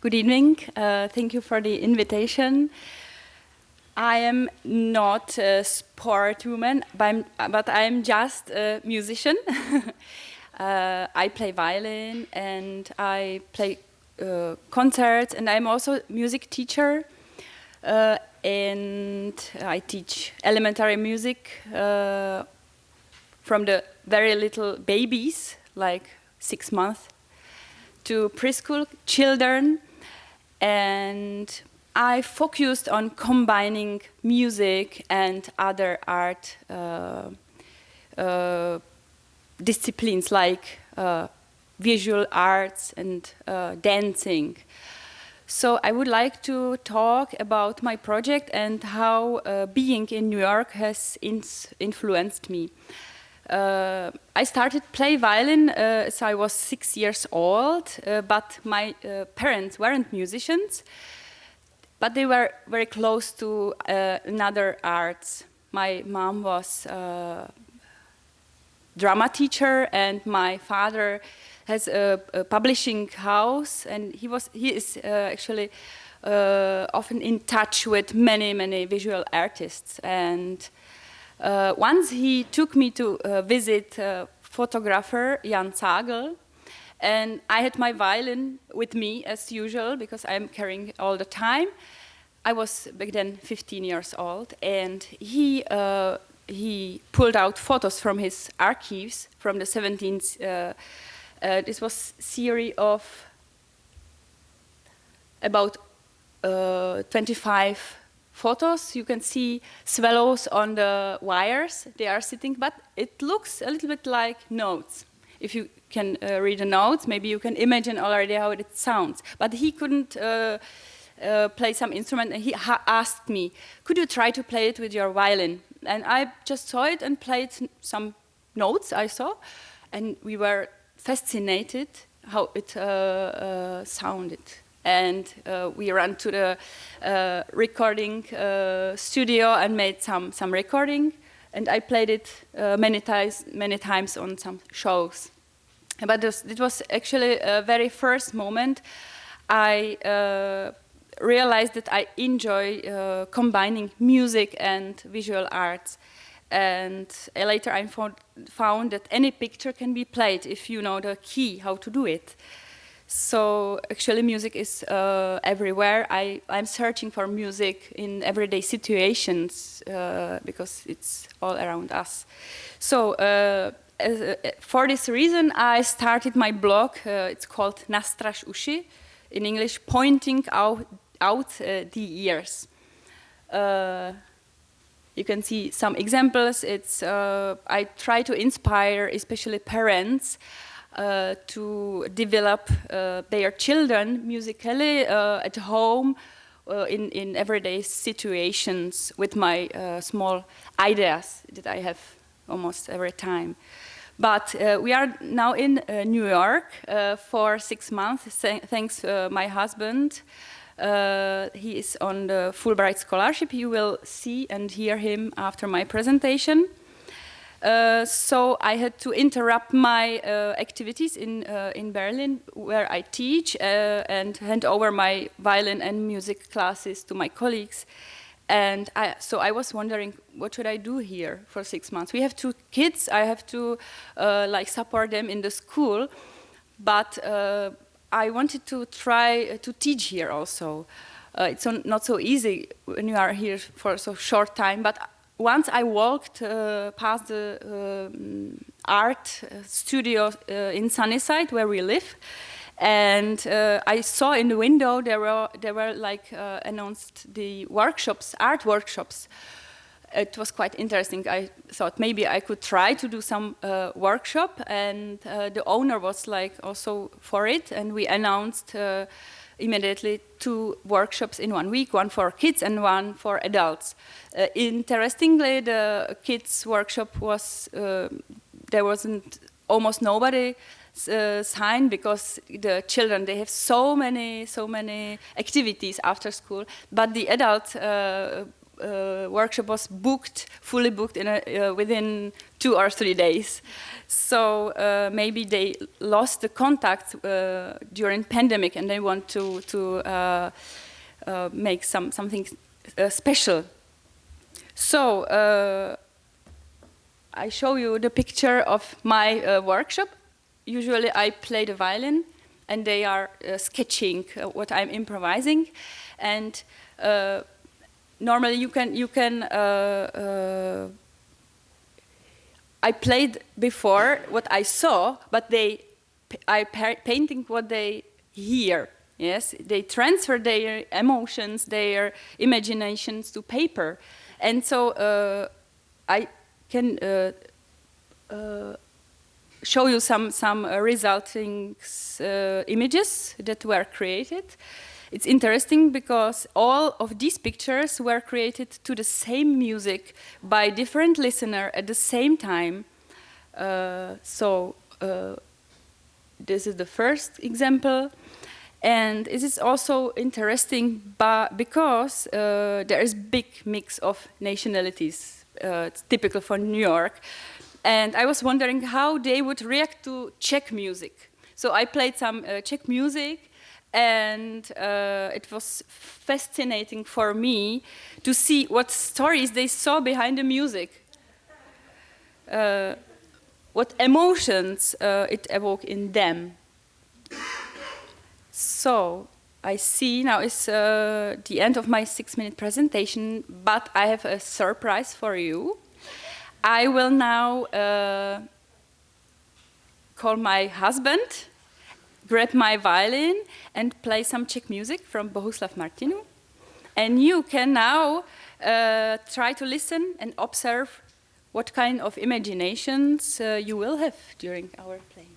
Good evening. Thank you for the invitation. I am not a sport woman, but I'm just a musician. I play violin and I play concerts, and I'm also a music teacher. And I teach elementary music from the very little babies, like 6 months, to preschool children. And I focused on combining music and other art disciplines like visual arts and dancing. So I would like to talk about my project and how being in New York has influenced me. I started play violin as I was 6 years old, but my parents weren't musicians, but they were very close to another arts. My mom was a drama teacher, and my father has a publishing house, and he is actually often in touch with many visual artists. And once he took me to visit photographer Jan Zagel, and I had my violin with me as usual because I'm carrying all the time. I was back then 15 years old, and he pulled out photos from his archives from the 17th. This was a series of about 25 photos. You can see swallows on the wires. They are sitting, but it looks a little bit like notes. If you can read the notes, maybe you can imagine already how it sounds. But he couldn't play some instrument, and he asked me, could you try to play it with your violin? And I just saw it and played some notes I saw, and we were fascinated how it sounded. And we ran to the recording studio and made some recording, and I played it many times on some shows. But it was actually a very first moment I realized that I enjoy combining music and visual arts. And later I found that any picture can be played if you know the key, how to do it. So actually music is everywhere. I'm searching for music in everyday situations because it's all around us. So for this reason I started my blog. It's called Natraž uši, in English, pointing out the ears. You can see some examples. I try to inspire especially parents to develop their children musically at home in everyday situations with my small ideas that I have almost every time. But we are now in New York for 6 months, thanks to my husband. He is on the Fulbright scholarship. You will see and hear him after my presentation. So I had to interrupt my activities in Berlin, where I teach, and hand over my violin and music classes to my colleagues. And so I was wondering, what should I do here for 6 months? We have 2 kids. I have to support them in the school, but I wanted to try to teach here also. It's not so easy when you are here for so short time, but once I walked past the art studio in Sunnyside, where we live, and I saw in the window there were like announced the workshops, art workshops. It was quite interesting. I thought maybe I could try to do some workshop, and the owner was like also for it, and we announced immediately 2 workshops in 1 week, one for kids and one for adults. Interestingly, the kids workshop was, there wasn't almost nobody signed because the children, they have so many activities after school, but the adult workshop was booked, fully booked within 2 or 3 days. So maybe they lost the contact during pandemic, and they want to make something special. So I show you the picture of my workshop. Usually I play the violin, and they are sketching what I'm improvising, and normally you can. I played before what I saw, but I painting what they hear. Yes, they transfer their emotions, their imaginations to paper, and so I can show you some resulting images that were created. It's interesting because all of these pictures were created to the same music by different listeners at the same time. This is the first example. And it is also interesting because there is big mix of nationalities. It's typical for New York. And I was wondering how they would react to Czech music. So I played some Czech music, and it was fascinating for me to see what stories they saw behind the music. What emotions it evoked in them. So I see now is the end of my 6-minute presentation, but I have a surprise for you. I will now call my husband, grab my violin, and play some Czech music from Bohuslav Martinu. And you can now try to listen and observe what kind of imaginations you will have during our playing.